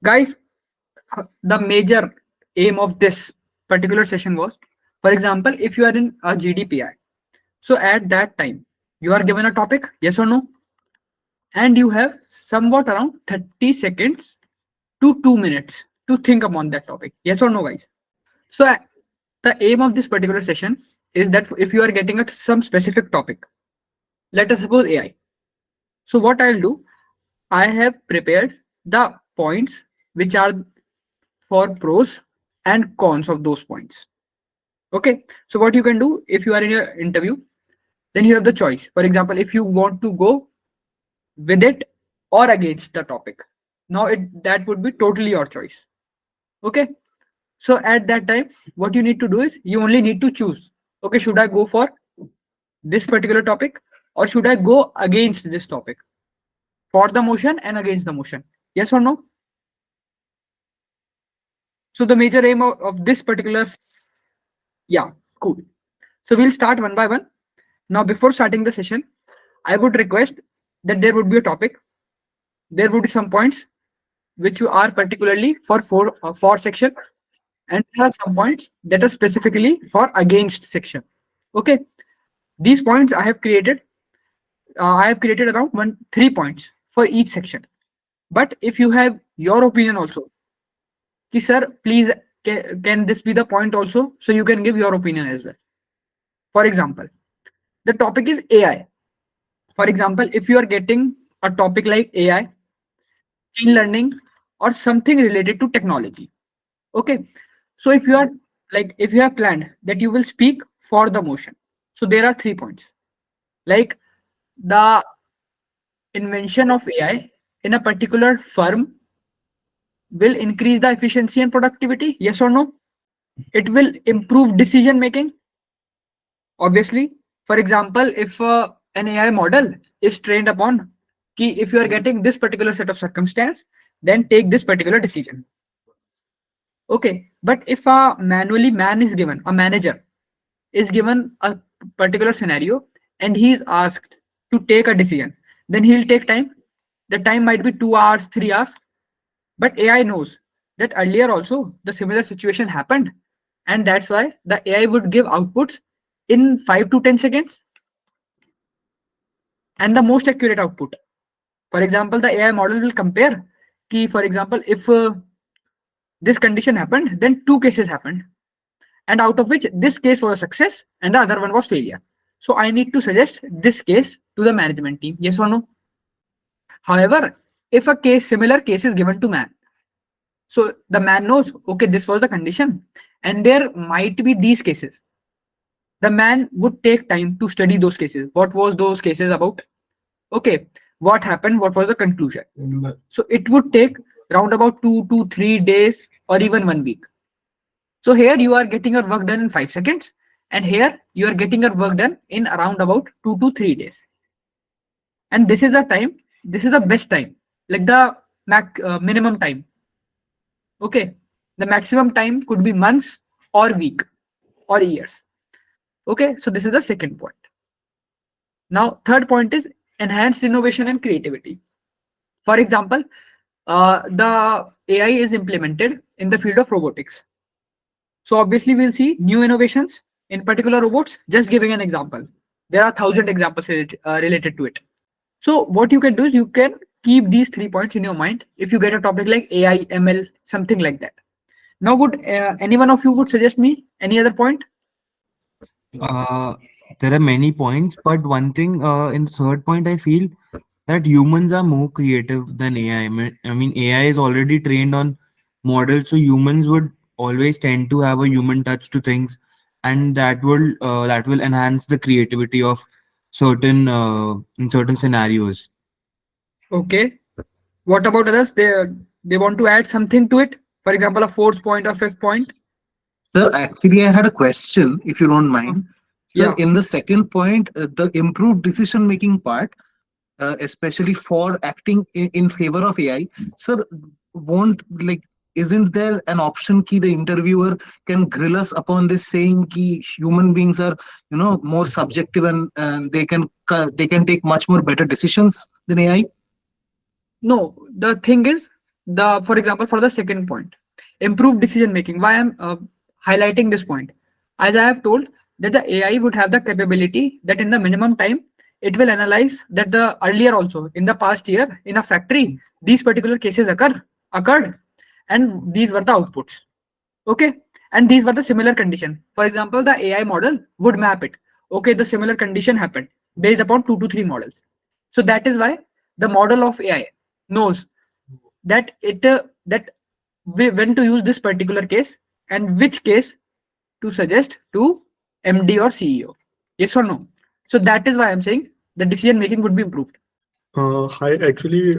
Guys, the major aim of this particular session was, for example, if you are in a GDPI, so at that time you are given a topic, yes or no, and you have somewhat around 30 seconds to 2 minutes to think upon that topic, yes or no, guys. So the aim of this particular session is that if you are getting at some specific topic, let us suppose AI. So what I'll do, I have prepared the points which are for pros and cons of those points. Okay. So what you can do, if you are in your interview, then you have the choice. For example, if you want to go with it or against the topic, now that would be totally your choice. Okay. So at that time, what you need to do is you only need to choose. Okay, should I go for this particular topic or should I go against this topic? For the motion and against the motion. Yes or no? So the major aim of this particular, yeah, cool. So we'll start one by one. Now, before starting the session, I would request that there would be a topic. There would be some points which you are particularly for section, and there are some points that are specifically for against section. Okay, these points I have created. I have created around 3 points for each section. But if you have your opinion also, ki sir, please can this be the point also? So you can give your opinion as well. For example, the topic is AI. For example, if you are getting a topic like AI, machine learning, or something related to technology. Okay. So if you have planned that you will speak for the motion. So there are 3 points. Like the invention of AI in a particular firm will increase the efficiency and productivity. Yes or no? It will improve decision making. Obviously, for example, if an AI model is trained upon key, if you are getting this particular set of circumstance, then take this particular decision. Okay, but if a man is given, a manager is given a particular scenario and he is asked to take a decision, then he'll take time. The time might be 2 hours, 3 hours, but AI knows that earlier also the similar situation happened, and that's why the AI would give outputs in 5 to 10 seconds and the most accurate output. For example, the AI model will compare key, for example, if this condition happened, then 2 cases happened, and out of which this case was a success and the other one was failure. So I need to suggest this case to the management team. Yes or no? However, if a similar case is given to man, so the man knows, okay, this was the condition and there might be these cases. The man would take time to study those cases. What was those cases about? Okay, what happened? What was the conclusion? So it would take round about 2 to 3 days or even 1 week. So here you are getting your work done in 5 seconds, and here you are getting your work done in around about 2 to 3 days. And this is the time, this is the best time, like the minimum time. Okay, the maximum time could be months or week or years. Okay, so this is the second point. Now, third point is enhanced innovation and creativity. For example, the AI is implemented in the field of robotics. So obviously we'll see new innovations in particular robots. Just giving an example. There are 1,000 examples related to it. So what you can do is you can keep these 3 points in your mind if you get a topic like AI, ML, something like that. Now, would any one of you would suggest me any other point? There are many points, but one thing in the third point, I feel that humans are more creative than AI. I mean, AI is already trained on models, so humans would always tend to have a human touch to things, and that will enhance the creativity of certain in certain scenarios. Okay. What about others? They want to add something to it. For example, a fourth point or fifth point. Sir, actually, I had a question, if you don't mind. Sir, Yeah. in the second point, the improved decision-making part, especially for acting in favor of AI, sir, won't like, isn't there an option key the interviewer can grill us upon this, saying key human beings are, more subjective and they can take much more better decisions than AI? No, the thing is, for example, for the second point, improve decision making. Why I'm highlighting this point? As I have told, that the AI would have the capability that in the minimum time, it will analyze that the earlier also in the past year in a factory, these particular cases occurred, and these were the outputs. Okay, and these were the similar condition. For example, the AI model would map it. Okay, the similar condition happened based upon 2 to 3 models. So that is why the model of AI knows that when to use this particular case and which case to suggest to MD or CEO. Yes or no? So that is why I'm saying the decision making would be improved. Hi, actually,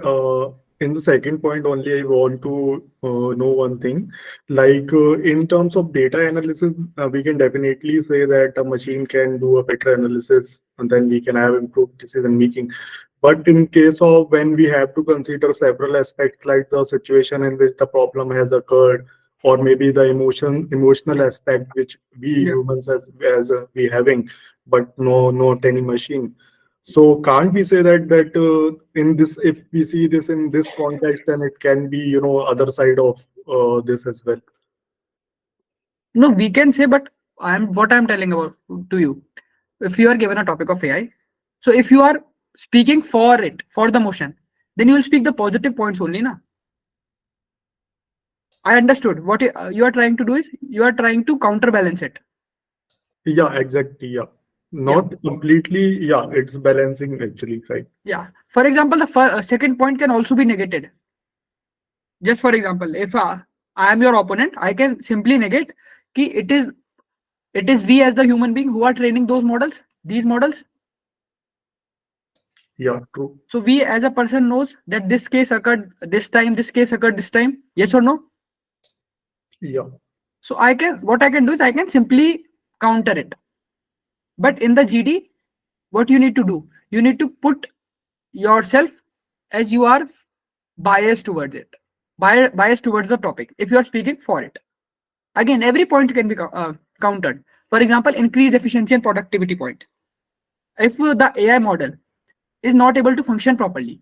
in the second point only, I want to know one thing. Like in terms of data analysis, we can definitely say that a machine can do a better analysis, and then we can have improved decision making. But in case of when we have to consider several aspects, like the situation in which the problem has occurred, or maybe the emotional aspect which we Yeah. humans as we having, but not any machine. So can't we say that in this, if we see this in this context, then it can be, other side of this as well. No, we can say, but I'm telling about to you. If you are given a topic of AI, so if you are speaking for it, for the motion, then you will speak the positive points only, na. I understood. What you are trying to do is you are trying to counterbalance it. Yeah, exactly. Yeah, Yeah. not completely. Yeah, it's balancing actually, right? Yeah. For example, the second point can also be negated. Just for example, if I am your opponent, I can simply negate ki it is we as the human being who are training these models. Yeah, true. So we as a person knows that this case occurred this time, this case occurred this time. Yes or no? Yeah, So what I can do is I can simply counter it. But in the GD, what you need to do, you need to put yourself as you are biased towards it, biased towards the topic. If you are speaking for it, again, every point can be countered. For example, increase efficiency and productivity point. If the AI model is not able to function properly,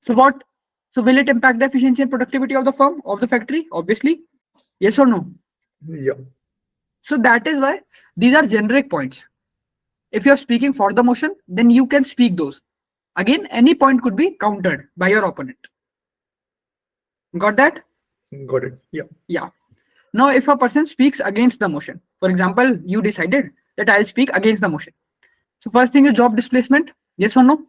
so what? So will it impact the efficiency and productivity of the firm, of the factory? Obviously, yes or no. yeah, So that is why these are generic points. If you're speaking for the motion, then you can speak those. Again, any point could be countered by your opponent. Got that? got it. Yeah, Yeah. Now, if a person speaks against the motion, for example, you decided that I'll speak against the motion. So first thing is job displacement. Yes or no?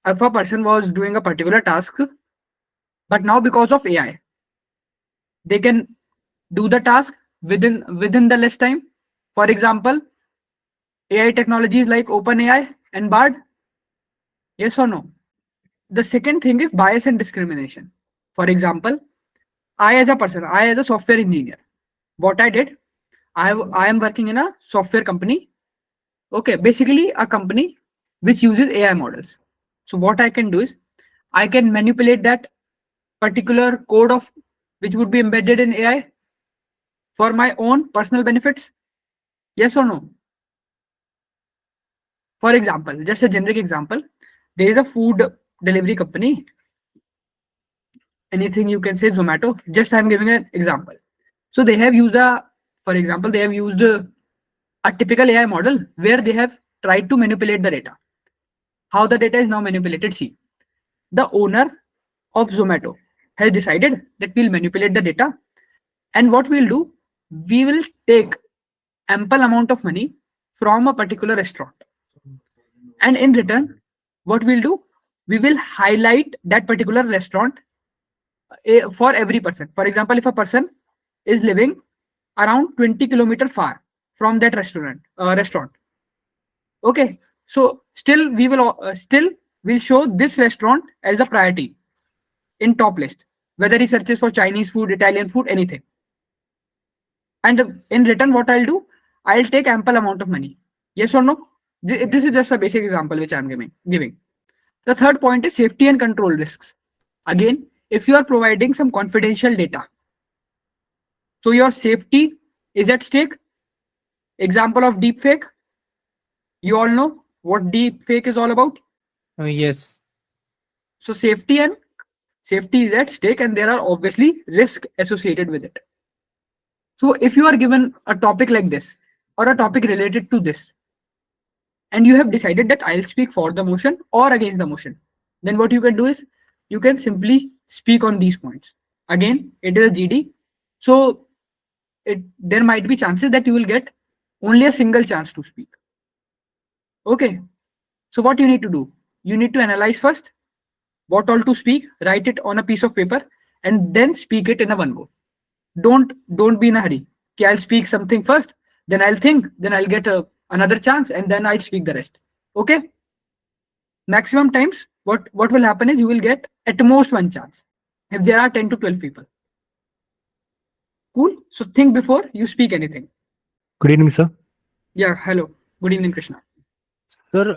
If a person was doing a particular task, but now because of AI, they can do the task within the less time. For example, AI technologies like OpenAI and Bard. Yes or no? The second thing is bias and discrimination. For example, I as a person, I as a software engineer, what I did, I am working in a software company. Okay, basically a company which uses AI models. So what I can do is I can manipulate that particular code of which would be embedded in AI for my own personal benefits. Yes or no? For example, just a generic example, there is a food delivery company. Anything you can say Zomato. Just I'm giving an example. So they have used for example, they have used a typical AI model where they have tried to manipulate the data. How the data is now manipulated? See, the owner of Zomato has decided that we'll manipulate the data, and what we'll do, we will take ample amount of money from a particular restaurant, and in return, what we'll do, we will highlight that particular restaurant for every person. For example, if a person is living around 20 kilometers far from that restaurant, okay, so still we will still will show this restaurant as a priority in top list, whether he searches for Chinese food, Italian food, anything. And in return, what I'll do, I'll take ample amount of money. Yes or no? This is just a basic example which I'm giving. The third point is safety and control risks. Again, if you are providing some confidential data, so your safety is at stake. Example of deepfake. You all know what deepfake is all about. Yes. So safety is at stake, and there are obviously risks associated with it. So if you are given a topic like this or a topic related to this, and you have decided that I'll speak for the motion or against the motion, then what you can do is you can simply speak on these points. Again, it is a GD, so there might be chances that you will get only a single chance to speak. Okay, so what you need to do, you need to analyze first what all to speak, write it on a piece of paper, and then speak it in a one go. Don't be in a hurry. Okay, I'll speak something first, then I'll think, then I'll get another chance, and then I'll speak the rest. Okay, maximum times what will happen is you will get at most one chance if there are 10 to 12 people. Cool. So think before you speak anything. Good evening, sir. Yeah, hello, good evening, Krishna. Sir,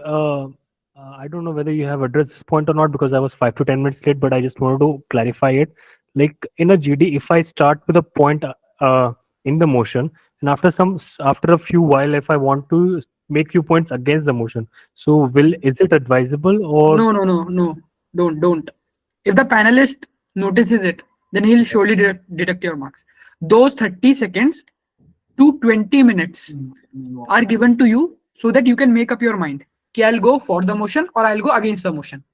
I don't know whether you have addressed this point or not because I was 5 to 10 minutes late, but I just wanted to clarify it. Like in a GD, if I start with a point in the motion, and after a few while, if I want to make few points against the motion, so is it advisable or No, don't. If the panelist notices it, then he'll surely deduct your marks. Those 30 seconds to 20 minutes are given to you so that you can make up your mind. Okay, I'll go for the motion or I'll go against the motion.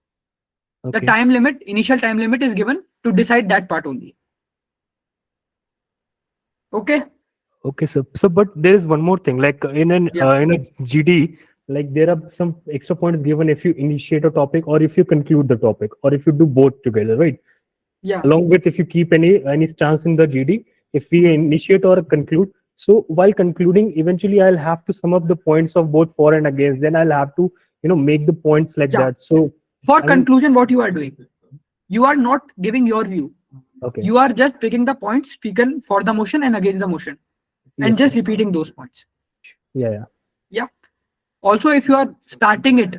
okay. The initial time limit is given to decide that part only. Okay. Okay, so but there is one more thing. Like in a GD, like there are some extra points given if you initiate a topic or if you conclude the topic or if you do both together, right? Yeah. Along with if you keep any stance in the GD, if we initiate or conclude. So while concluding, eventually I'll have to sum up the points of both for and against. Then I'll have to make the points like Yeah. that. So For conclusion, what you are doing, you are not giving your view. okay. You are just picking the points spoken for the motion and against the motion, and Yes, just sir. repeating those points. Yeah. Also, if you are starting it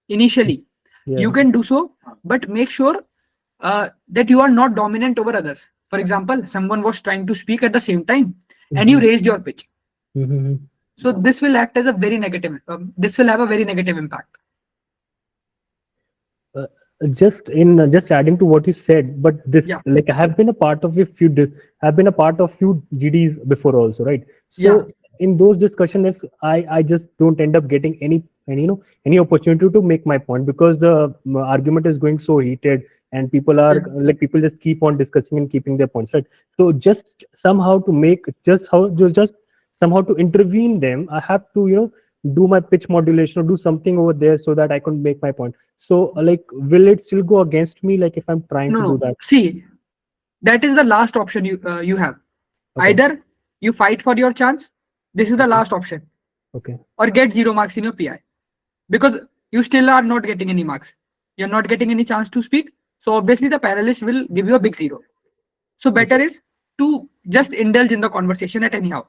initially, Yeah. you can do so, but make sure that you are not dominant over others. For example, someone was trying to speak at the same time and you raised your pitch. Mhm. So this will act as a very negative, this will have a very negative impact. Just adding to what you said, but this Yeah. like I have been a part of have been a part of few GDs before also, right? So Yeah. in those discussions, if I just don't end up getting any opportunity to make my point because the argument is going so heated and people are Yeah. like people just keep on discussing and keeping their points, right? So just somehow to make just somehow to intervene them, I have to do my pitch modulation or do something over there so that I can make my point. So like will it still go against me like if I'm trying to do No. that? See, that is the last option you have. Okay. Either you fight for your chance. This is the Okay. last option. Okay. Or get 0 marks in your PI, because you still are not getting any marks. You're not getting any chance to speak. So obviously the panelist will give you a big 0. So better is to just indulge in the conversation at anyhow.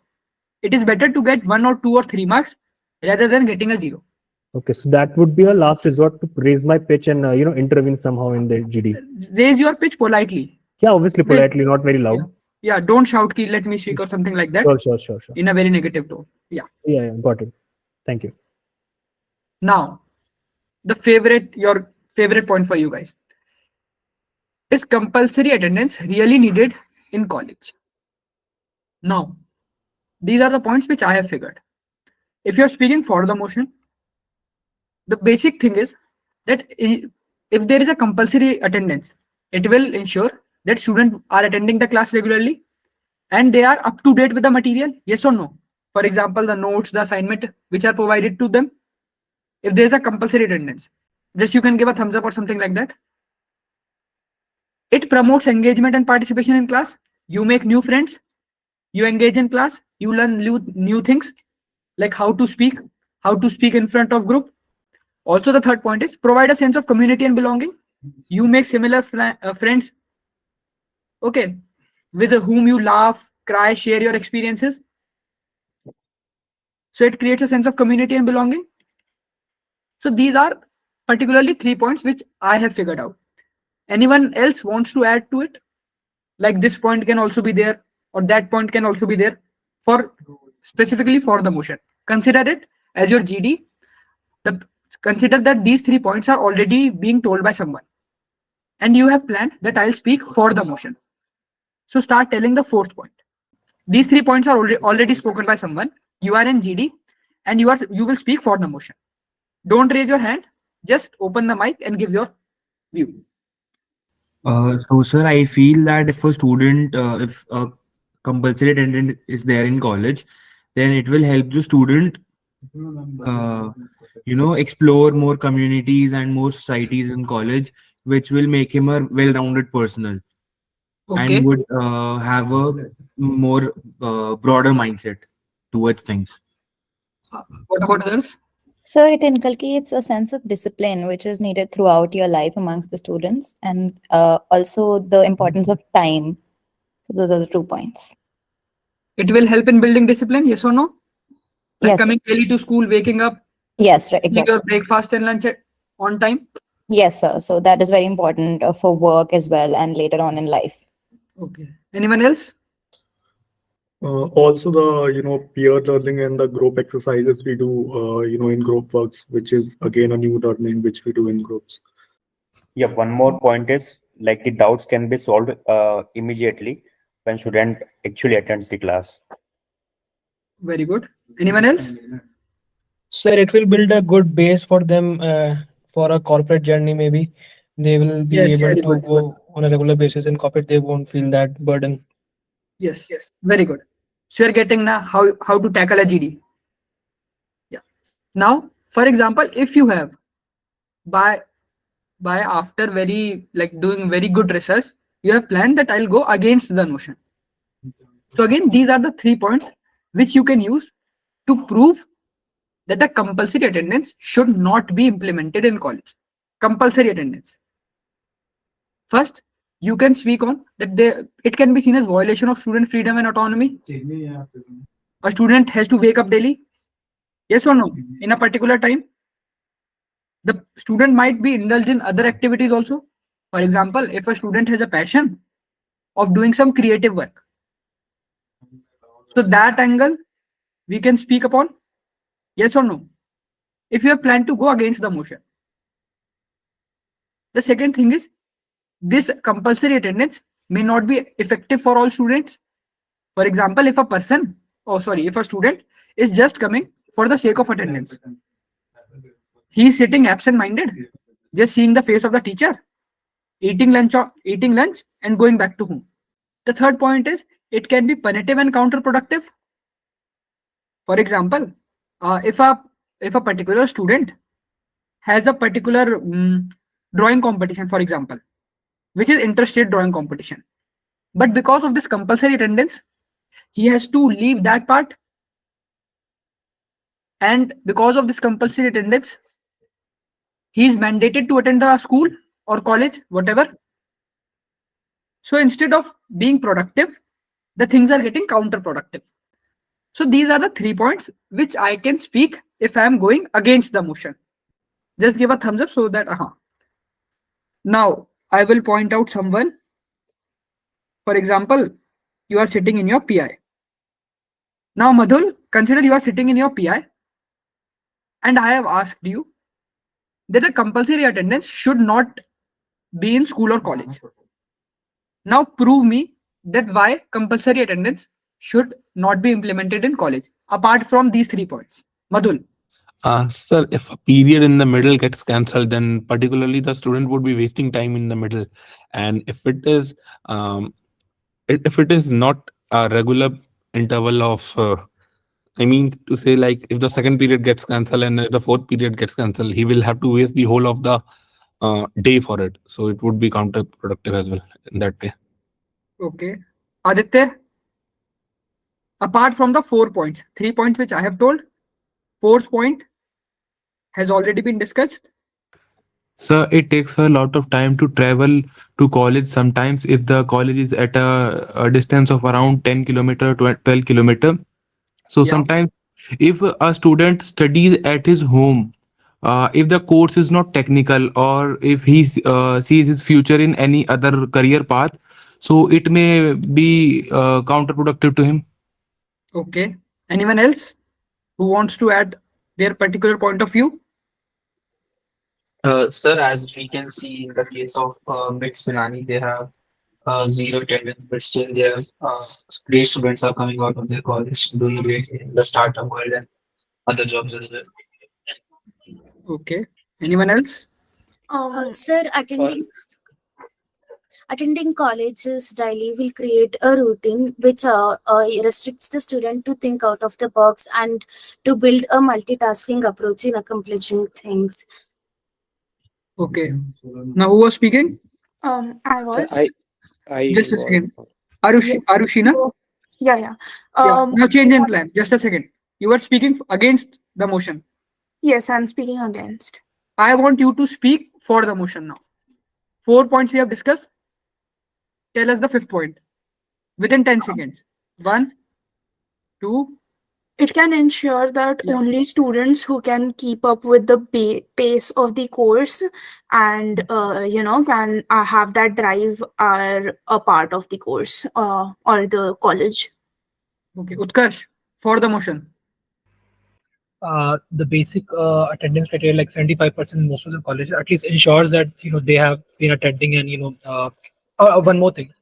It is better to get 1 or 2 or 3 marks rather than getting a 0. Okay, so that would be a last resort to raise my pitch and intervene somehow in the GD. Raise your pitch politely. Yeah, obviously politely, not very loud. Yeah, don't shout ki let me speak or something like that Sure. in a very negative tone. Yeah. Yeah, got it. Thank you. Now, your favorite point for you guys. Is compulsory attendance really needed in college? Now, these are the points which I have figured. If you're speaking for the motion, the basic thing is that if there is a compulsory attendance, it will ensure that students are attending the class regularly and they are up to date with the material, yes or no? For example, the notes, the assignment which are provided to them. If there is a compulsory attendance, just you can give a thumbs up or something like that. It promotes engagement and participation in class. You make new friends. You engage in class. You learn new things like how to speak in front of group. Also, the third point is provide a sense of community and belonging. You make similar friends, okay, with whom you laugh, cry, share your experiences. So it creates a sense of community and belonging. So these are particularly 3 points which I have figured out. Anyone else wants to add to it? Like this point can also be there, or that point can also be there for specifically for the motion. Consider it as your GD. Consider that these 3 points are already being told by someone. and you have planned that I'll speak for the motion. So start telling the fourth point. These 3 points are already spoken by someone. You are in GD and you will speak for the motion. Don't raise your hand. Just open the mic and give your view. So, sir, I feel that if a student, if a compulsory attendance is there in college, then it will help the student, explore more communities and more societies in college, which will make him a well-rounded person Okay. and would have a more broader mindset towards things. What about others? So it inculcates a sense of discipline, which is needed throughout your life amongst the students, and also the importance of time. So those are the 2 points. It will help in building discipline, yes or no? Like Yes. coming early to school, waking up, Yes, right, eating exactly. your breakfast and lunch on time. Yes, sir. So that is very important for work as well and later on in life. Okay. Anyone else? Also the peer learning and the group exercises we do in group works, which is again a new learning which we do in groups. Yeah, one more point is like the doubts can be solved immediately when student actually attends the class. Very good. Anyone else? Sir, it will build a good base for them for a corporate journey. Maybe they will be Yes, able very to good. go on a regular basis in corporate. They won't feel that burden. Yes, yes. Very good. So you're getting now how to tackle a GD. Yeah. Now, for example, if you have by after very like doing very good research, you have planned that I'll go against the notion. So again, these are the 3 points which you can use to prove that the compulsory attendance should not be implemented in college. Compulsory attendance. First, you can speak on that it can be seen as violation of student freedom and autonomy. A student has to wake up daily. Yes or no? In a particular time. The student might be indulged in other activities also. For example, if a student has a passion of doing some creative work, so that angle we can speak upon. Yes or no? If you have planned to go against the motion. The second thing is this compulsory attendance may not be effective for all students. For example, if a student is just coming for the sake of attendance, he is sitting absent-minded, just seeing the face of the teacher, eating lunch and going back to home. The third point is it can be punitive and counterproductive. For example, if a particular student has a particular drawing competition, for example, which is interstate drawing competition, but because of this compulsory attendance, he has to leave that part, and because of this compulsory attendance, he is mandated to attend the school or college, whatever. So instead of being productive, the things are getting counterproductive. So these are the 3 points which I can speak if I am going against the motion. Just give a thumbs up so that Now I will point out someone. For example, you are sitting in your PI. Now Madhul, consider you are sitting in your PI and I have asked you that the compulsory attendance should not be in school or college. Now prove me that why compulsory attendance should not be implemented in college apart from these 3 points. Madhul. Sir, if a period in the middle gets cancelled, then particularly the student would be wasting time in the middle. And if it is, if it is not a regular interval of, I mean to say, like if the second period gets cancelled and the fourth period gets cancelled, he will have to waste the whole of the day for it. So it would be counterproductive as well in that way. Okay. Aditya, apart from the 4 points, 3 points which I have told, fourth point has already been discussed. Sir, it takes a lot of time to travel to college. Sometimes if the college is at a distance of around 10 kilometer to 12 kilometer. So Yeah. sometimes if a student studies at his home, if the course is not technical or if he sees his future in any other career path, so it may be counterproductive to him. Okay. Anyone else who wants to add their particular point of view? Sir, as we can see in the case of Mits Milani, they have zero attendance, but still their great students are coming out of their college doing great in the startup world and other jobs as well. Okay. Anyone else? Sir, attending colleges daily will create a routine which restricts the student to think out of the box and to build a multitasking approach in accomplishing things. Okay. Now who was speaking? I Sir, was. Just a was. second. Yes. Arushina? Yeah, yeah. Yeah. Now change in plan. Just a second. You were speaking against the motion. Yes, I'm speaking against. I want you to speak for the motion now. 4 points we have discussed. Tell us the fifth point within 10 seconds. 1, 2. It can ensure that Yeah. only students who can keep up with the pace of the course and can have that drive are a part of the course or the college. Okay. Utkarsh, for the motion. The basic attendance criteria, like 75% in most of the colleges, at least ensures that they have been attending. And one more thing,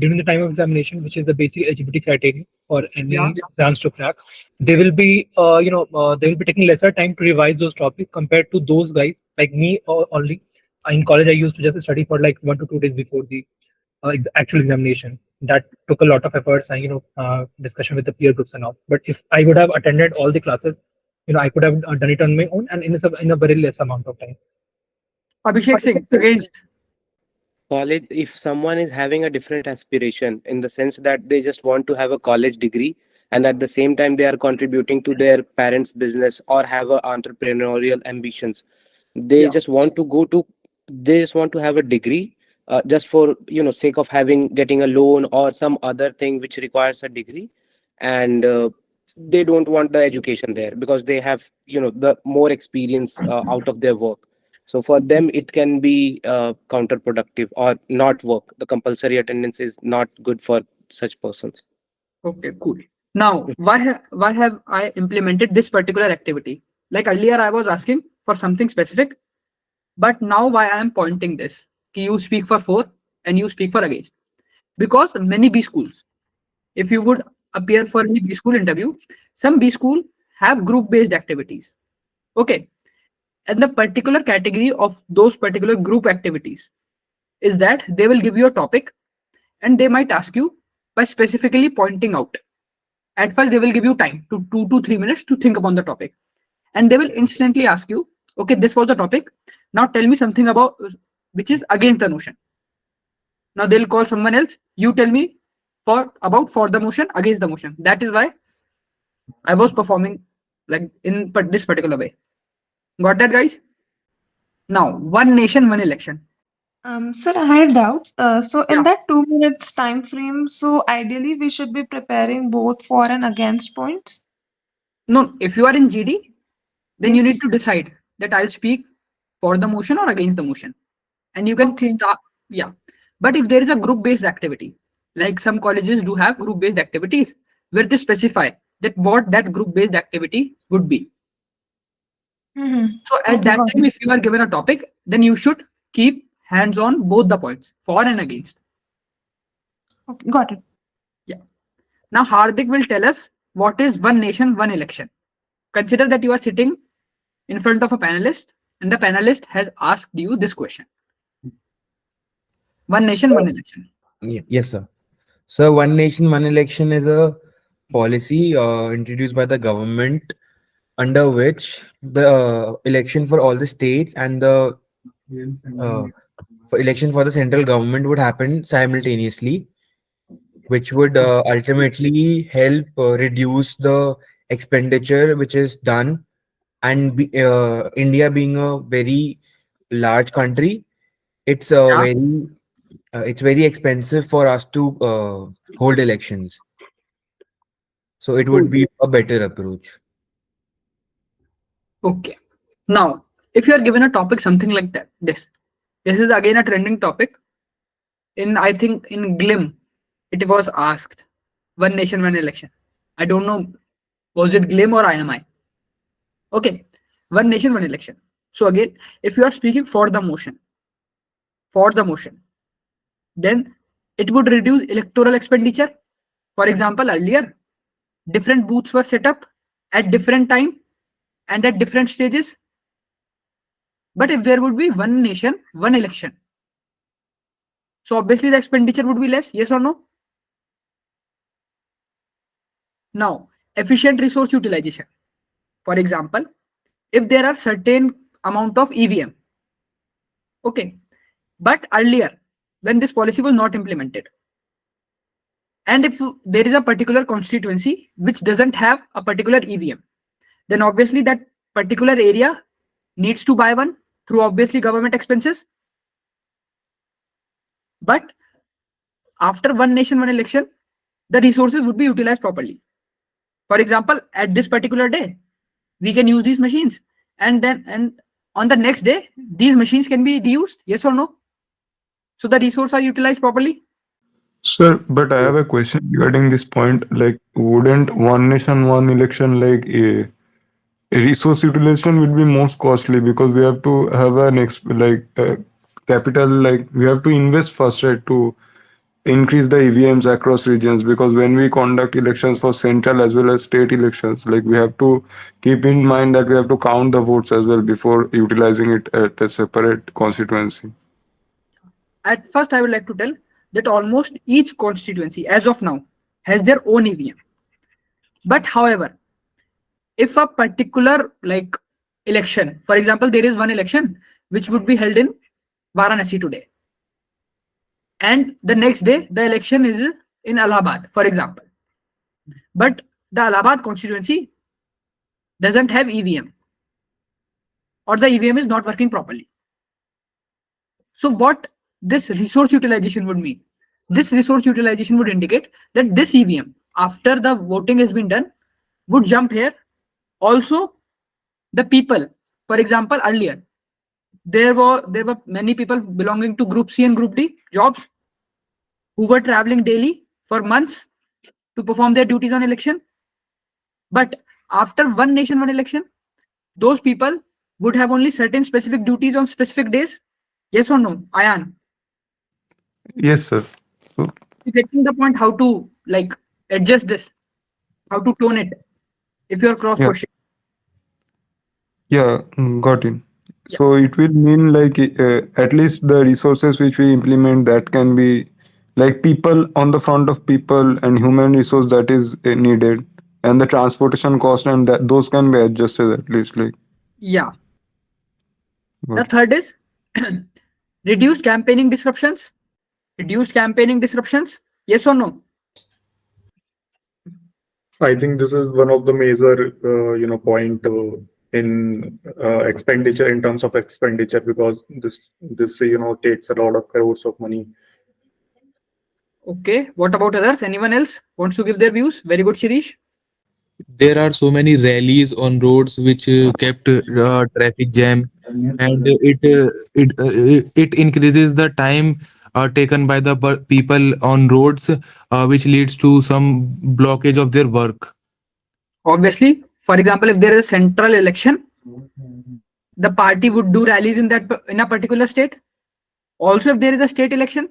during the time of examination, which is the basic eligibility criteria for any exams to crack, they will be they will be taking lesser time to revise those topics compared to those guys like me. Only in college, I used to just study for like 1 to 2 days before the actual examination. That took a lot of efforts and discussion with the peer groups and all. But if I would have attended all the classes, I could have done it on my own and in a very less amount of time. Abhishek Singh, against. College, if someone is having a different aspiration in the sense that they just want to have a college degree and at the same time they are contributing to their parents' business or have a entrepreneurial ambitions, they just want to they just want to have a degree just for sake of getting a loan or some other thing which requires a degree, and they don't want the education there because they have the more experience out of their work. So for them, it can be counterproductive or not work. The compulsory attendance is not good for such persons. Okay, cool. Now, why have I implemented this particular activity? Like earlier, I was asking for something specific, but now why I am pointing this? You speak for 4 and you speak for against. Because many B schools, if you would appear for any B school interview, some B school have group-based activities. Okay. And the particular category of those particular group activities is that they will give you a topic and they might ask you by specifically pointing out. At first, they will give you time to 2 to 3 minutes to think upon the topic. And they will instantly ask you, okay, this was the topic. Now tell me something about which is against the notion. Now they'll call someone else. You tell me for the motion, against the motion. That is why I was performing like in this particular way. Got that, guys? Now, one nation, one election. Sir, I had a doubt. So in that 2 minutes time frame, so ideally we should be preparing both for and against points. No, if you are in GD, then you need to decide that I'll speak for the motion or against the motion. And you can start, yeah. But if there is a group-based activity, like some colleges do have group-based activities, where they specify that what that group-based activity would be. So at that time, if you are given a topic, then you should keep hands on both the points, for and against. Okay, got it. Yeah. Now Hardik will tell us what is one nation, one election. Consider that you are sitting in front of a panelist and the panelist has asked you this question. One nation, one election. Yes, sir. So one nation, one election is a policy introduced by the government under which the election for all the states and the election for the central government would happen simultaneously, which would ultimately help reduce the expenditure which is done. And India being a very large country, it's very expensive for us to hold elections. So it would be a better approach. Okay. Now, if you are given a topic, something like that, this is again a trending topic. I think in GLIM, it was asked, one nation, one election. I don't know, was it GLIM or IMI? Okay, one nation, one election. So again, if you are speaking for the motion, then it would reduce electoral expenditure. For example, earlier, different booths were set up at different time and at different stages. But if there would be one nation, one election, so obviously the expenditure would be less, yes or no? Now, efficient resource utilization. For example, if there are certain amount of EVM, okay, but earlier, when this policy was not implemented, and if there is a particular constituency which doesn't have a particular EVM, then obviously that particular area needs to buy one through obviously government expenses. But after one nation, one election, the resources would be utilized properly. For example, at this particular day, we can use these machines, and on the next day, these machines can be reused, yes or no? So the resources are utilized properly. Sir, but I have a question regarding this point. Like, wouldn't one nation, one election, like a resource utilization will be most costly because we have to have capital, like we have to invest first, right, to increase the EVMs across regions, because when we conduct elections for central as well as state elections, like we have to keep in mind that we have to count the votes as well before utilizing it at a separate constituency. At first, I would like to tell that almost each constituency as of now has their own EVM. But however, if a particular election, for example, there is one election which would be held in Varanasi today, and the next day the election is in Allahabad, for example, but the Allahabad constituency doesn't have EVM, or the EVM is not working properly. So what this resource utilization would mean? This resource utilization would indicate that this EVM, after the voting has been done, would jump here. Also, the people, for example, earlier there were many people belonging to Group C and Group D jobs who were traveling daily for months to perform their duties on election. But after one nation, one election, those people would have only certain specific duties on specific days. Yes or no, Ayan? Yes, sir. So You getting the point how to adjust this, how to tone it if you're cross yeah, questioning. yeah, got it. So it will mean like at least the resources which we implement, that can be like people on the front of people and human resource that is needed, and the transportation cost, and that those can be adjusted at least, like. Yeah. The Got it. third is reduced campaigning disruptions. Reduced campaigning disruptions. Yes or no? I think this is one of the major, point in expenditure, in terms of expenditure, because this takes a lot of crores of money. Okay. What about others? Anyone else wants to give their views? Very good, Shirish. There are so many rallies on roads which kept traffic jam, and it increases the time taken by the people on roads, which leads to some blockage of their work. Obviously, for example, if there is a central election, the party would do rallies in a particular state. Also, if there is a state election,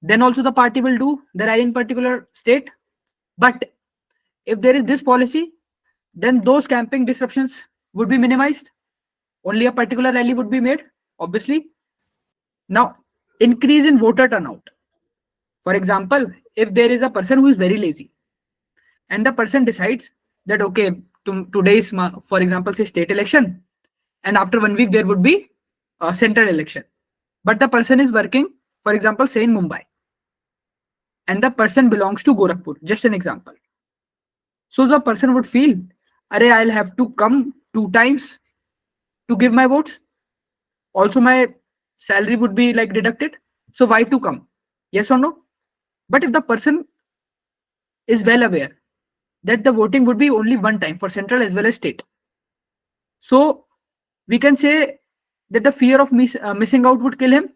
then also the party will do the rally in particular state. But if there is this policy, then those camping disruptions would be minimized. Only a particular rally would be made, obviously. Now, increase in voter turnout. For example, if there is a person who is very lazy and the person decides that, okay, today's, for example, say state election, and after 1 week there would be a central election. But the person is working, for example, say in Mumbai, and the person belongs to Gorakhpur, just an example. So the person would feel, Arey, I'll have to come 2 times to give my votes. Also, my salary would be deducted. So why to come? Yes or no? But if the person is well aware that the voting would be only one time for central as well as state, so we can say that the fear of missing out would kill him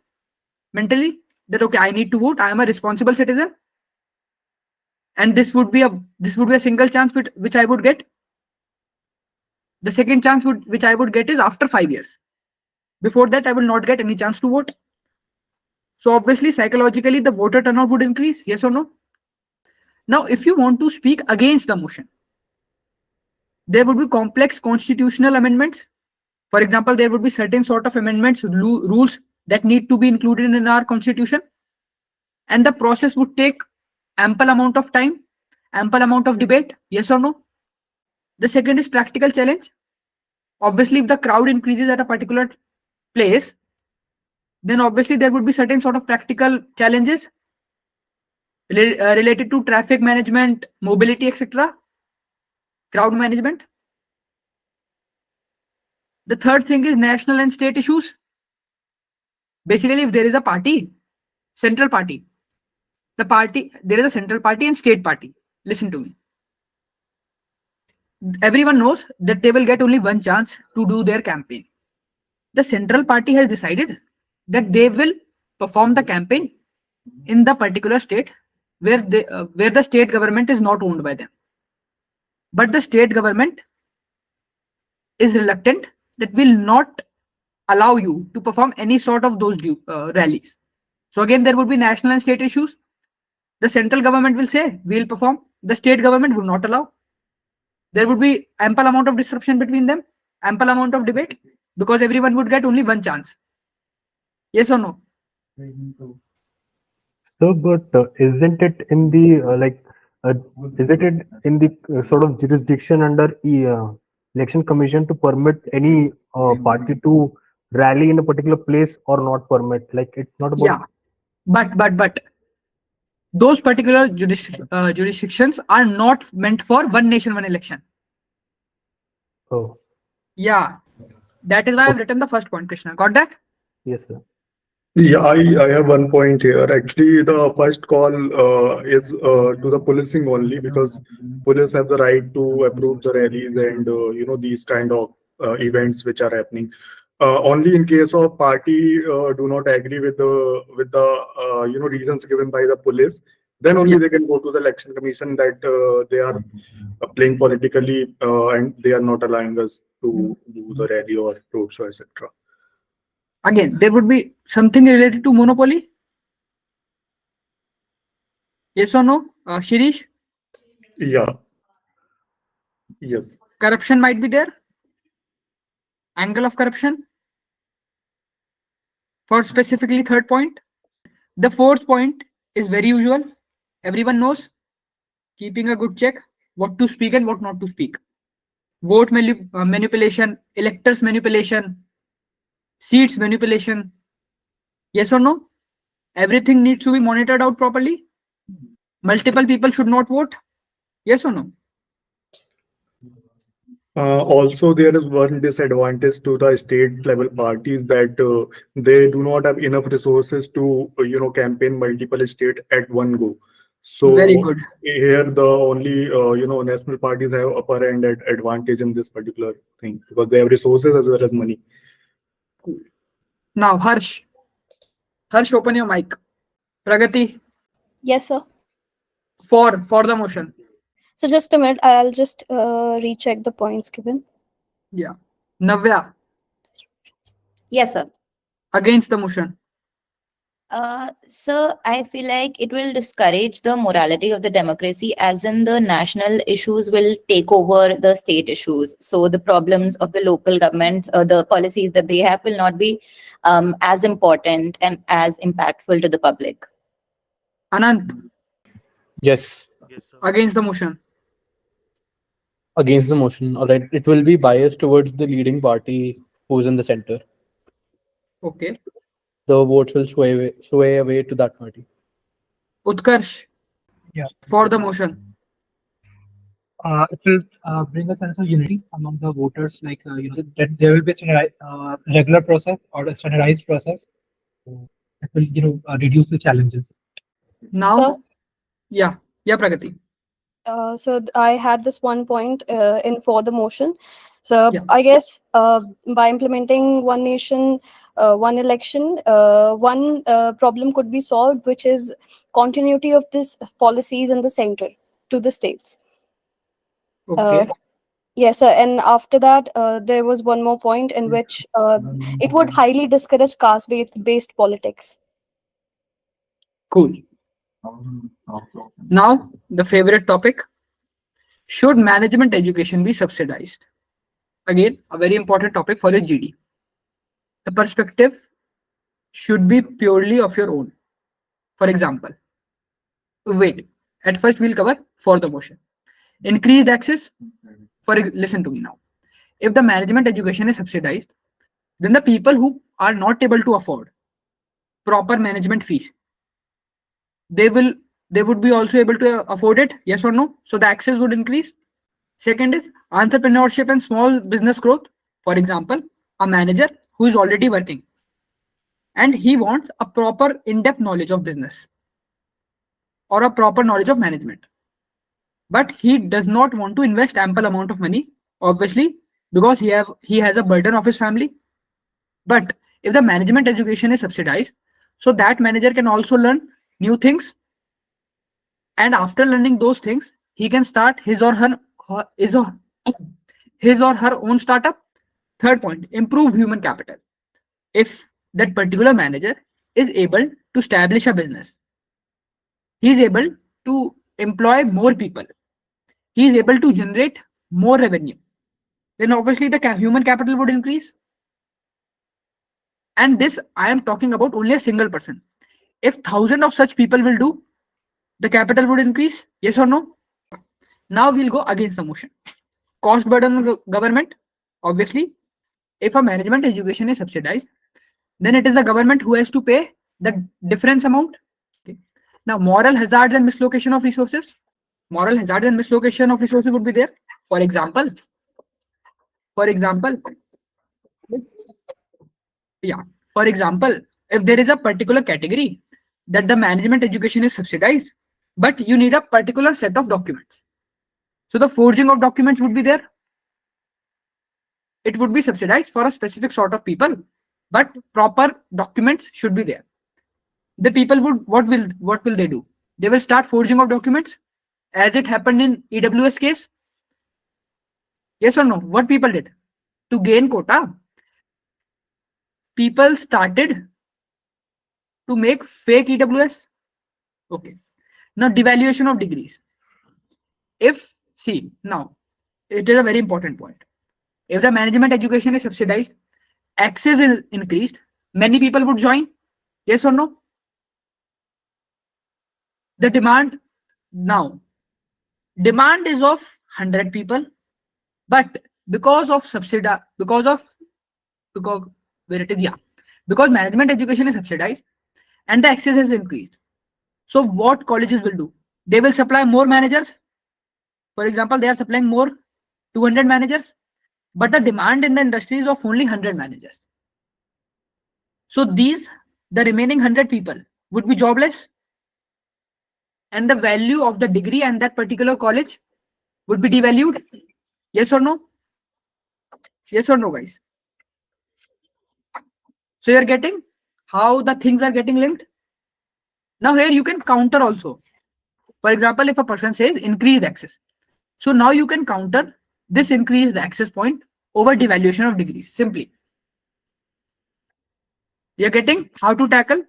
mentally. That okay, I need to vote. I am a responsible citizen, and this would be a single chance which I would get. The second chance which I would get is after 5 years. Before that, I will not get any chance to vote. So obviously, psychologically, the voter turnout would increase. Yes or no? Now, if you want to speak against the motion, there would be complex constitutional amendments. For example, there would be certain sort of amendments, rules that need to be included in our constitution. And the process would take ample amount of time, ample amount of debate. Yes or no? The second is practical challenge. Obviously, if the crowd increases at a particular place, then obviously there would be certain sort of practical challenges related to traffic management, mobility, etc., crowd management. The third thing is national and state issues. Basically, if there is a party, central party, there is a central party and state party. Listen to me. Everyone knows that they will get only one chance to do their campaign. The central party has decided that they will perform the campaign in the particular state where the state government is not owned by them. But the state government is reluctant, that will not allow you to perform any sort of those rallies. So again, there would be national and state issues. The central government will say, we'll perform. The state government will not allow. There would be ample amount of disruption between them, ample amount of debate, because everyone would get only one chance. Yes or no? So, but isn't it in the isn't it in the sort of jurisdiction under election commission to permit any party to rally in a particular place or not permit? Like, it's not about. Yeah, but those particular jurisdictions are not meant for one nation, one election. Oh, Yeah, that is why I've written the first point, Krishna. Got that? yes, sir. Yeah, I have one point here. Actually, the first call is to the policing only, because police have the right to approve the rallies and these kind of events which are happening. Only in case of party do not agree with the reasons given by the police, then only they can go to the election commission that they are playing politically and they are not allowing us to do the rally or roadshow, etc. Again, there would be something related to monopoly. Yes or no, Shirish? Yeah. Yes. Corruption might be there. Angle of corruption. For specifically third point. The fourth point is very usual. Everyone knows. Keeping a good check, what to speak and what not to speak. Vote manipulation, electors manipulation, seats manipulation. Yes or no? Everything needs to be monitored out properly. Multiple people should not vote. Yes or no? Also, there is one disadvantage to the state level parties that they do not have enough resources to campaign multiple state at one go. So very good. Here the only national parties have upper end advantage in this particular thing, because they have resources as well as money. Cool. Now Harsh, open your mic. Pragati. Yes, sir. For the motion. So just a minute, I'll just recheck the points given. Yeah. Navya. Yes, sir. Against the motion. So I feel like it will discourage the morality of the democracy, as in the national issues will take over the state issues. So the problems of the local governments or the policies that they have will not be as important and as impactful to the public. Anant. Yes. Against the motion. Against the motion. All right. It will be biased towards the leading party who's in the center. Okay. The votes will sway away to that party. Utkarsh. Yeah. For the motion. It will bring a sense of unity among the voters, like that there will be a regular process or a standardized process. It will reduce the challenges. Now, So, yeah, Pragati. So I had this one point in for the motion. So Yeah. I guess by implementing one nation, one election, one problem could be solved, which is continuity of this policies in the center to the states. Okay. Yes, sir. And after that, there was one more point in which it would highly discourage caste-based politics. Cool. Now, the favorite topic. Should management education be subsidized? Again, a very important topic for a GD. The perspective should be purely of your own. For example, wait, at first we'll cover for the motion. Increased access, listen to me now. If the management education is subsidized, then the people who are not able to afford proper management fees, they would be also able to afford it, yes or no? So the access would increase. Second is entrepreneurship and small business growth. For example, a manager who is already working and he wants a proper in-depth knowledge of business or a proper knowledge of management, but he does not want to invest ample amount of money, obviously, because he has a burden of his family. But if the management education is subsidized, so that manager can also learn new things, and after learning those things, he can start his or her own startup. Third point, improve human capital. If that particular manager is able to establish a business, he is able to employ more people, he is able to generate more revenue, then obviously the human capital would increase. And this, I am talking about only a single person. If thousands of such people will do, the capital would increase, yes or no? Now we'll go against the motion. Cost burden on the government. Obviously, if a management education is subsidized, then it is the government who has to pay the difference amount. Okay. Now, moral hazards and mislocation of resources. Moral hazards and mislocation of resources would be there. For example, if there is a particular category that the management education is subsidized, but you need a particular set of documents. So the forging of documents would be there. It would be subsidized for a specific sort of people, but proper documents should be there. The people would, what will they do? They will start forging of documents, as it happened in EWS case. Yes or no? What people did? To gain quota, people started to make fake EWS. Okay. Now, devaluation of degrees. Now, it is a very important point. If the management education is subsidized, access is increased, many people would join. Yes or no? The demand is of 100 people, but because management education is subsidized and the access is increased. So what colleges will do? They will supply more managers. For example, they are supplying more 200 managers, but the demand in the industry is of only 100 managers. So the remaining 100 people would be jobless, and the value of the degree and that particular college would be devalued. Yes or no? Yes or no, guys? So you're getting how the things are getting linked. Now here you can counter also. For example, if a person says increased access, so now you can counter this increased access point over devaluation of degrees. Simply, you're getting how to tackle.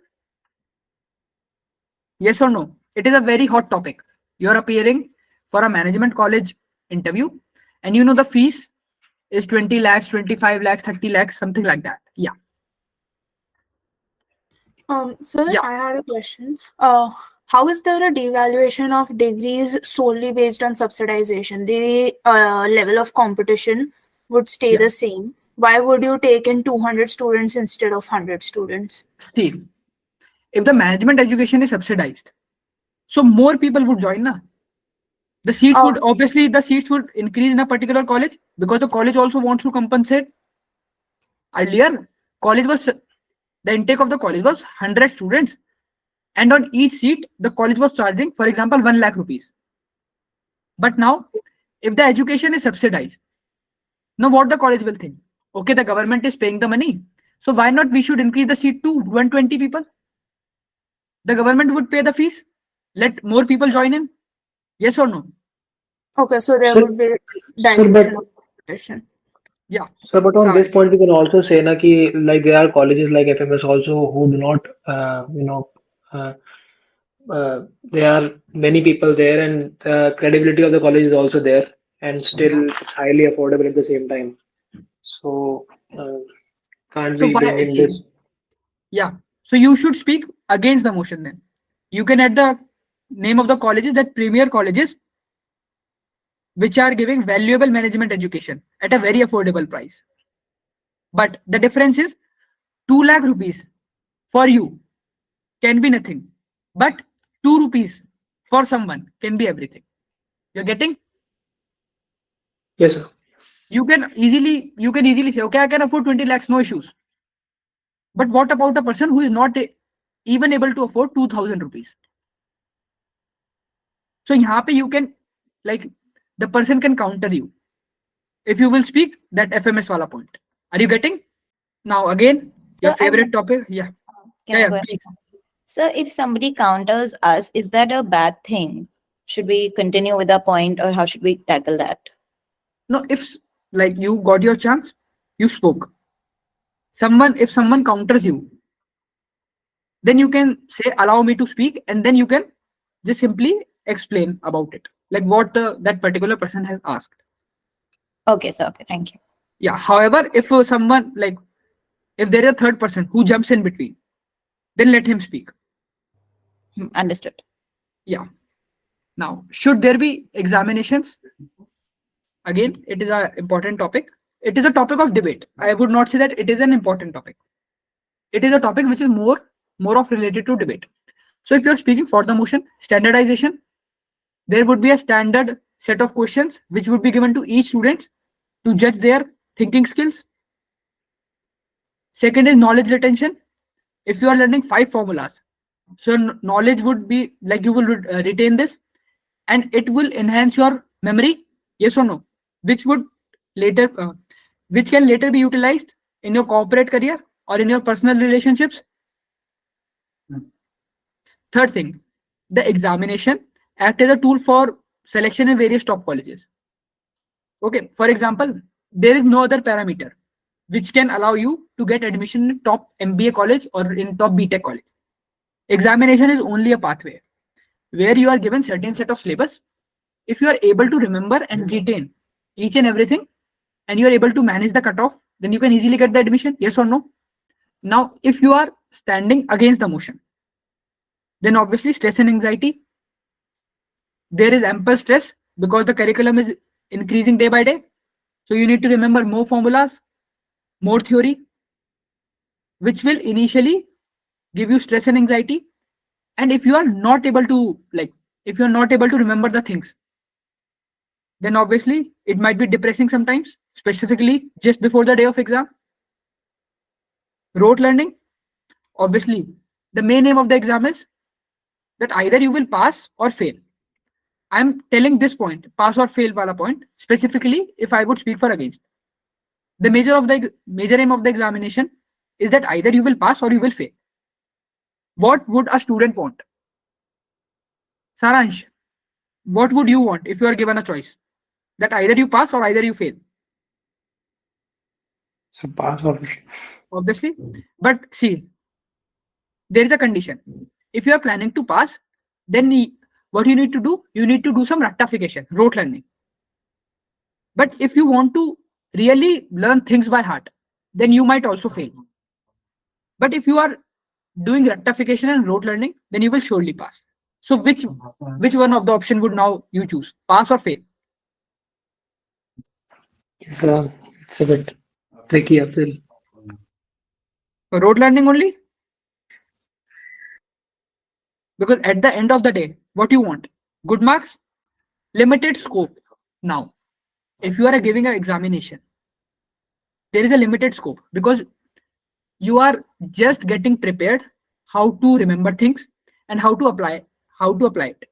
Yes or no? It is a very hot topic. You're appearing for a management college interview, and you know the fees is 20 lakhs, 25 lakhs, 30 lakhs, something like that. Yeah. Sir, I had a question. How is there a devaluation of degrees solely based on subsidization? The level of competition would stay the same. Why would you take in 200 students instead of 100 students? See, if the management education is subsidized, so more people would join now. The seats would increase in a particular college because the college also wants to compensate. Earlier, the intake of the college was 100 students, and on each seat the college was charging, for example, 1 lakh rupees. But now, if the education is subsidized, now what the college will think? Okay, the government is paying the money, so why not we should increase the seat to 120 people? The government would pay the fees. Let more people join in. Yes or no? Okay, so there would be dilution of question. Yeah. So, but on this Saransh. point, we can also say na ki like there are colleges like FMS also who do not, uh, there are many people there, and the credibility of the college is also there, and still it's highly affordable at the same time. So, can't So be why bringing see? this. Yeah. So you should speak against the motion then. You can add the name of the colleges, that premier colleges which are giving valuable management education at a very affordable price. But the difference is 2 lakh rupees for you can be nothing, but 2 rupees for someone can be everything. You're getting? Yes, sir. You can easily say, okay, I can afford 20 lakhs, no issues. But what about a person who is not even able to afford 2,000 rupees? So यहाँ पे you can, like, the person can counter you if you will speak that FMS wala point. Are you getting? Now again, your So favorite topic. Yeah. can I go ahead? Please. So if somebody counters us, is that a bad thing? Should we continue with our point, or how should we tackle that? No, if like you got your chance, you spoke. If someone counters you, then you can say, allow me to speak, and then you can just simply explain about it, like what that particular person has asked. Okay, so okay, thank you. Yeah. However, if someone, like, if there is a third person who jumps in between, then let him speak. Understood. Yeah. Now, should there be examinations? Again, it is an important topic. It is a topic of debate. I would not say that it is an important topic. It is a topic which is more of related to debate. So if you're speaking for the motion, standardization, there would be a standard set of questions which would be given to each student to judge their thinking skills. Second is knowledge retention. If you are learning 5 formulas, so knowledge would be like you will retain this, and it will enhance your memory. Yes or no? Which would later, which can later be utilized in your corporate career or in your personal relationships. Third thing, the examination act as a tool for selection in various top colleges. Okay, for example, there is no other parameter which can allow you to get admission in top MBA college or in top BTech college. Examination is only a pathway where you are given certain set of syllabus. If you are able to remember and retain each and everything, and you are able to manage the cutoff, then you can easily get the admission. Yes or no? Now, if you are standing against the motion, then obviously stress and anxiety. There is ample stress because the curriculum is increasing day by day. So you need to remember more formulas, more theory, which will initially give you stress and anxiety. And if you are not able to, like, if you're not able to remember the things, then obviously it might be depressing sometimes, specifically just before the day of exam. Rote learning, obviously, the main aim of the exam is that either you will pass or fail. I'm telling this point, pass or fail wala point, specifically if I would speak for against. The major aim of the examination is that either you will pass or you will fail. What would a student want? Saransh, what would you want if you are given a choice? That either you pass or either you fail. So pass, obviously. Obviously. But see, there is a condition. If you are planning to pass, then what you need to do? You need to do some rectification, rote learning. But if you want to really learn things by heart, then you might also fail. But if you are doing rectification and rote learning, then you will surely pass. So which one of the option would now you choose? Pass or fail? It's a bit tricky, I feel. Rote learning only? Because at the end of the day, what you want? Good marks, limited scope. Now, if you are giving an examination, there is a limited scope because you are just getting prepared how to remember things and how to apply it.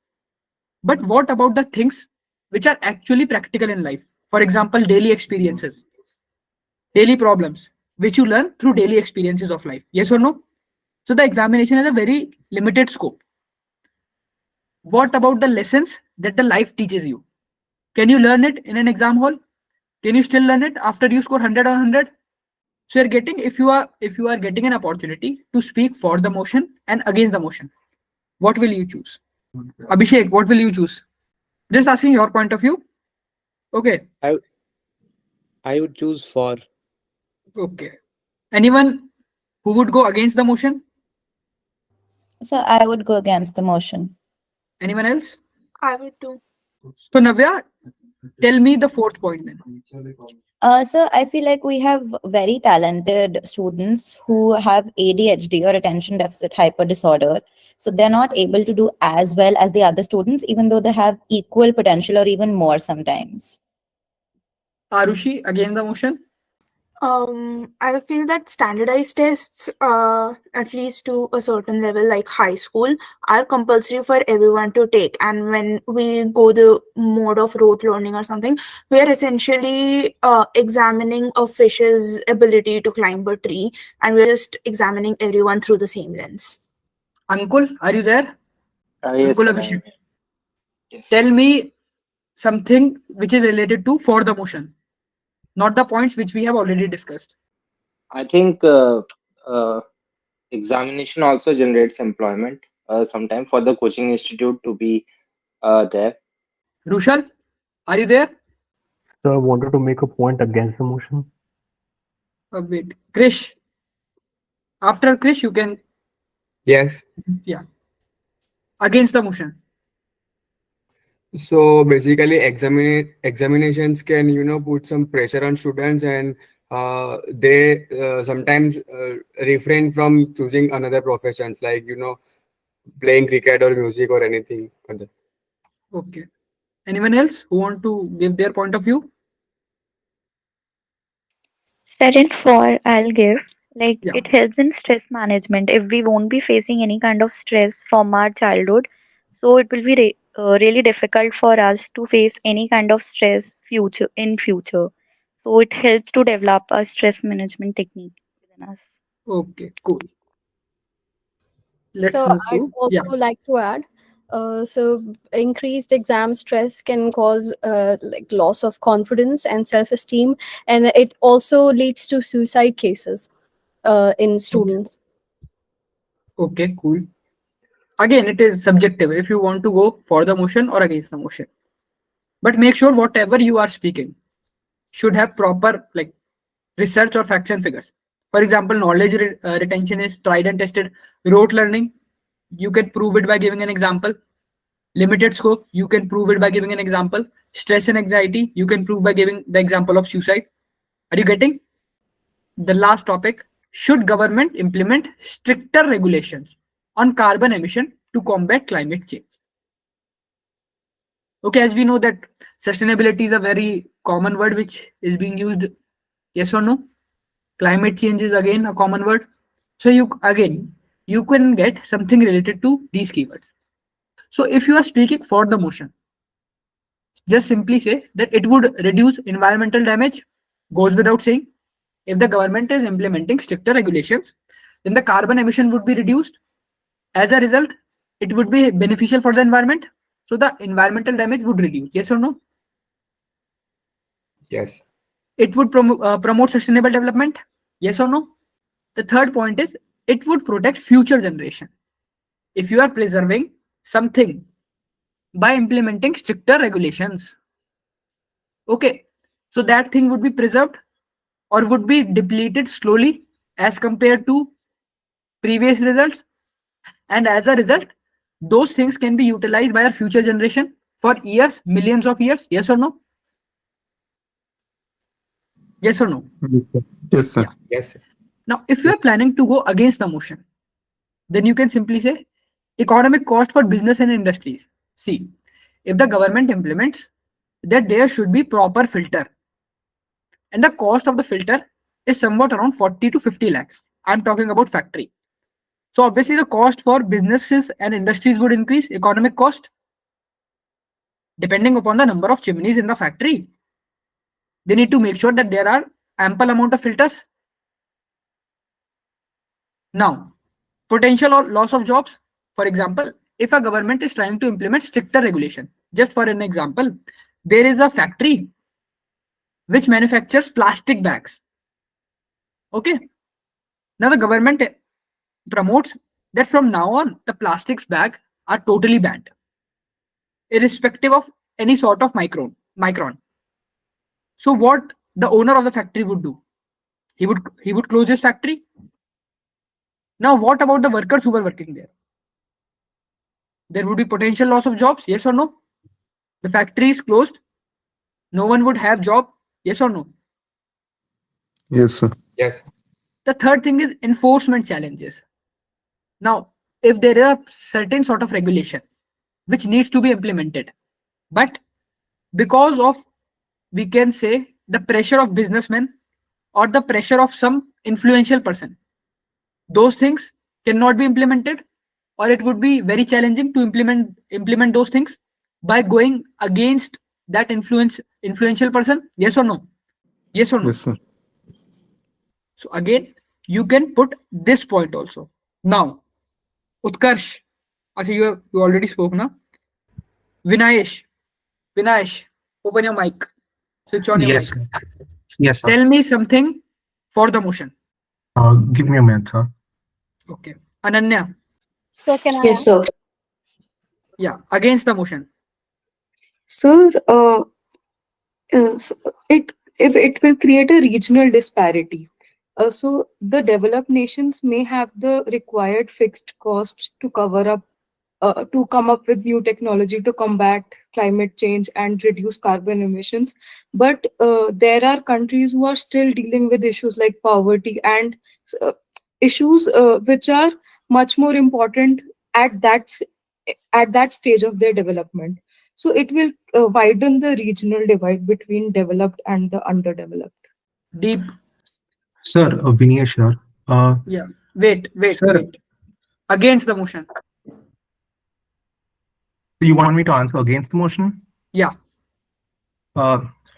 But what about the things which are actually practical in life? For example, daily experiences, daily problems, which you learn through daily experiences of life. Yes or no? So the examination has a very limited scope. What about the lessons that the life teaches you? Can you learn it in an exam hall? Can you still learn it after you score 100 on 100? So you're getting, if you are getting an opportunity to speak for the motion and against the motion, what will you choose? Abhishek, what will you choose? Just asking your point of view. Okay. I would choose for. Okay. Anyone who would go against the motion? So I would go against the motion. Anyone else? I would too. So Navya, tell me the fourth point then. So I feel like we have very talented students who have ADHD or attention deficit hyper disorder. So they're not able to do as well as the other students, even though they have equal potential or even more sometimes. Arushi, against the motion? I feel that standardized tests, at least to a certain level, like high school, are compulsory for everyone to take. And when we go the mode of rote learning or something, we are essentially examining a fish's ability to climb a tree, and we're just examining everyone through the same lens. Uncle, are you there? Yes, Uncle sir, Abhishek. Yes. Tell me something which is related to for the motion, not the points which we have already discussed. I think examination also generates employment sometime for the coaching institute to be there. Rushal, are you there? So I wanted to make a point against the motion. Wait, Krish. After Krish, you can. Yes. Yeah. Against the motion. So basically, examinations can, put some pressure on students, and they sometimes refrain from choosing another professions like, playing cricket or music or anything other. Okay. Anyone else who want to give their point of view? Second for I'll give, like Yeah. it helps in stress management. If we won't be facing any kind of stress from our childhood, so it will be really difficult for us to face any kind of stress future. So it helps to develop a stress management technique within us. Okay, cool. Let's So move I'd to, also yeah. like to add, so increased exam stress can cause like loss of confidence and self-esteem, and it also leads to suicide cases in students. Okay, cool. Again, it is subjective if you want to go for the motion or against the motion. But make sure whatever you are speaking should have proper like research or facts and figures. For example, knowledge retention is tried and tested. Rote learning, you can prove it by giving an example. Limited scope, you can prove it by giving an example. Stress and anxiety, you can prove by giving the example of suicide. Are you getting? The last topic, should government implement stricter regulations on carbon emission to combat climate change? Okay, as we know that sustainability is a very common word which is being used. Yes or no? Climate change is again a common word. So you can get something related to these keywords. So if you are speaking for the motion, just simply say that it would reduce environmental damage. Goes without saying. If the government is implementing stricter regulations, then the carbon emission would be reduced. As a result, it would be beneficial for the environment. So the environmental damage would reduce. Yes or no? Yes. It would promote sustainable development. Yes or no? The third point is it would protect future generation. If you are preserving something by implementing stricter regulations, okay, so that thing would be preserved or would be depleted slowly as compared to previous results, and as a result those things can be utilized by our future generation for years, millions of years. Yes or no? Yes or no? Yes, sir. Yes. Now if you are planning to go against the motion, then you can simply say economic cost for business and industries. See, if the government implements that there should be proper filter, and the cost of the filter is somewhat around 40 to 50 lakhs. I'm talking about factory. So obviously the cost for businesses and industries would increase, economic cost, depending upon the number of chimneys in the factory. They need to make sure that there are ample amount of filters. Now, potential or loss of jobs. For example, if a government is trying to implement stricter regulation, just for an example, there is a factory which manufactures plastic bags. Okay. Now the government promotes that from now on, the plastics bag are totally banned, irrespective of any sort of micron. So what the owner of the factory would do? He would close his factory. Now what about the workers who were working there? There would be potential loss of jobs, yes or no? The factory is closed. No one would have job, yes or no? Yes, sir. Yes. The third thing is enforcement challenges. Now, if there are certain sort of regulation which needs to be implemented, but because of, we can say, the pressure of businessmen or the pressure of some influential person, those things cannot be implemented, or it would be very challenging to implement those things by going against that influential person, yes or no? Yes or no? Yes, sir. So again, you can put this point also. Now, Utkarsh, actually you already spoke now. Vinayesh, open your mic. Switch on your Yes, mic. sir. Yes, sir. Tell me something for the motion. Give me a minute, sir. Okay. Ananya. So can I? Yes, sir. Yeah, against the motion. Sir, so it will create a regional disparity. So the developed nations may have the required fixed costs to cover up, to come up with new technology to combat climate change and reduce carbon emissions. But there are countries who are still dealing with issues like poverty and issues which are much more important at that stage of their development. So it will widen the regional divide between developed and the underdeveloped. Deep. Sir, Vinaya, sir. Yeah. Wait. Sir, Against the motion. you want me to answer against the motion? Yeah.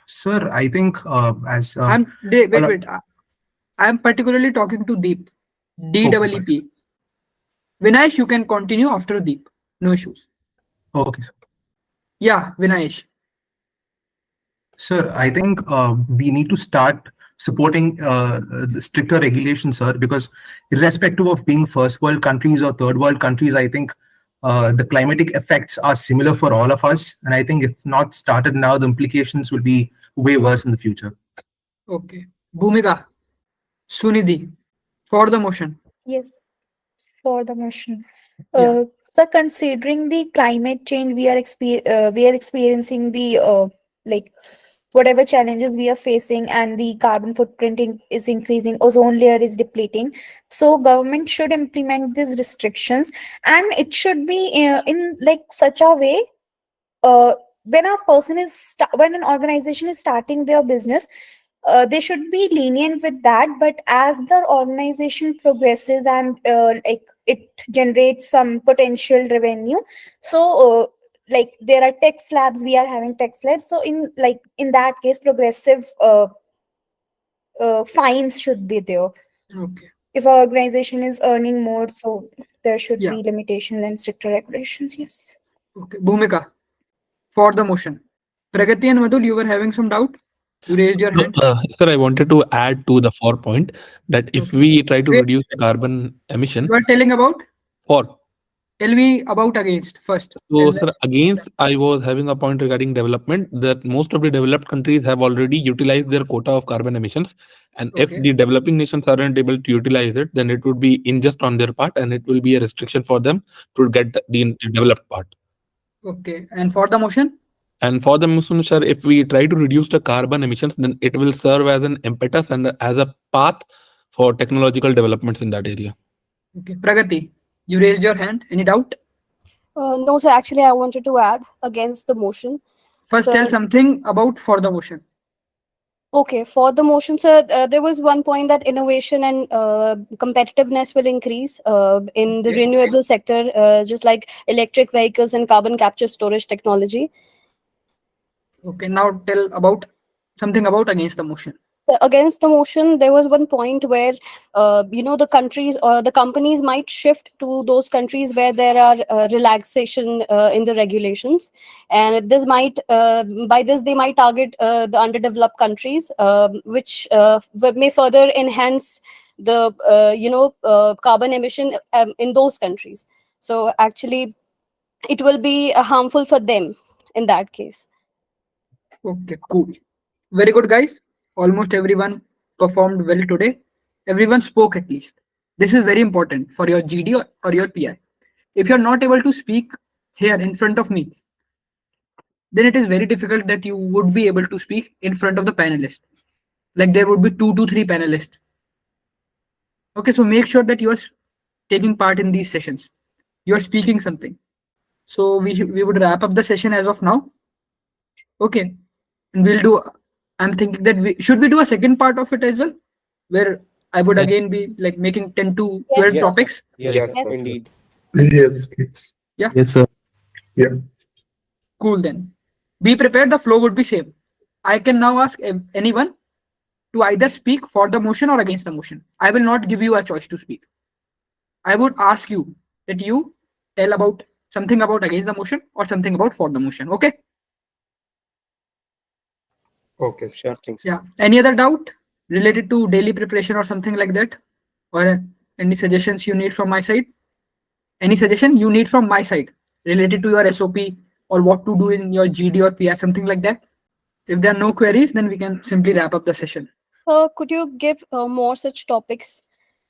Sir, I think as Wait. I'm particularly talking to Deep. DEEP. Vinayesh, you can continue after Deep. No issues. Okay, sir. Yeah, Vinayesh. Sir, I think we need to start supporting the stricter regulations, sir, because irrespective of being first world countries or third world countries, I think the climatic effects are similar for all of us. And I think if not started now, the implications will be way worse in the future. Okay. Bhumika. Sunidhi. For the motion. Yes, for the motion. Yeah. So considering the climate change, we are experiencing the like whatever challenges we are facing, and the carbon footprint is increasing, ozone layer is depleting. So government should implement these restrictions, and it should be in like such a way when when an organization is starting their business, they should be lenient with that. But as the organization progresses and like it generates some potential revenue, so like there are tech labs, we are having tech labs. So in that case, progressive fines should be there. Okay. If our organization is earning more, so there should Yeah. be limitations and stricter regulations. Yes. Okay. Bhumika. For the motion. Pragati and Madhul, you were having some doubt? You raised your hand. Sir, I wanted to add to the 4 point that if we try to Wait. reduce the carbon emission, You are telling about? 4. Tell me about against first. So, And then- sir, against, I was having a point regarding development that most of the developed countries have already utilized their quota of carbon emissions. And if Okay. the developing nations aren't able to utilize it, then it would be unjust on their part and it will be a restriction for them to get the developed part. Okay. And for the motion? And for the motion, sir, if we try to reduce the carbon emissions, then it will serve as an impetus and as a path for technological developments in that area. Okay. Pragati, you raised your hand. Any doubt? No, so actually, I wanted to add against the motion. First, So- tell something about for the motion. Okay, for the motion, sir, there was one point that innovation and competitiveness will increase in the Okay. renewable sector, just like electric vehicles and carbon capture storage technology. Okay. Now tell about something about against the motion. against the motion, there was one point where the countries or the companies might shift to those countries where there are relaxation in the regulations, and this might by this they might target the underdeveloped countries, which may further enhance the carbon emission in those countries. So actually it will be harmful for them in that case. Okay, cool. Very good, guys. Almost everyone performed well today. Everyone spoke at least. This is very important for your GD or your PI. If you're not able to speak here in front of me, then it is very difficult that you would be able to speak in front of the panelists. Like there would be 2 to 3 panelists. Okay, so make sure that you are taking part in these sessions. You are speaking something. So we would wrap up the session as of now. Okay, and we'll do. I'm thinking that we should do a second part of it as well, where I would again be like making 10 to 12 Yes, topics. yes, indeed. Yes, please. Yeah. Yes, sir. Yeah. Cool then. Be prepared. The flow would be same. I can now ask anyone to either speak for the motion or against the motion. I will not give you a choice to speak. I would ask you that you tell about something about against the motion or something about for the motion. Okay. Okay, sure thing. Yeah. Any other doubt related to daily preparation or something like that? Or any suggestions you need from my side? Any suggestion you need from my side related to your SOP or what to do in your GD or PR, something like that? If there are no queries, then we can simply wrap up the session. Could you give more such topics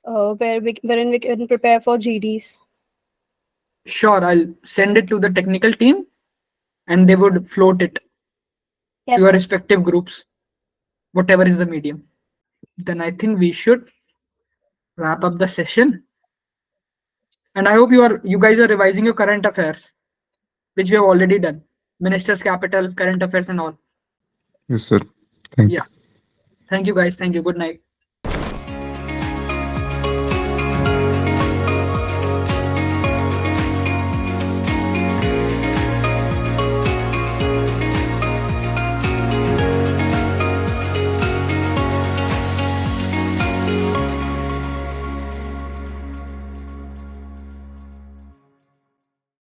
wherein we can prepare for GDs? Sure, I'll send it to the technical team and they would float it Yes, to your sir. respective groups, whatever is the medium. Then I think we should wrap up the session. And I hope you guys are revising your current affairs, which we have already done. Minister's Capital, current affairs and all. Yes, sir. Thank you. Yeah. Thank you guys. Thank you. Good night.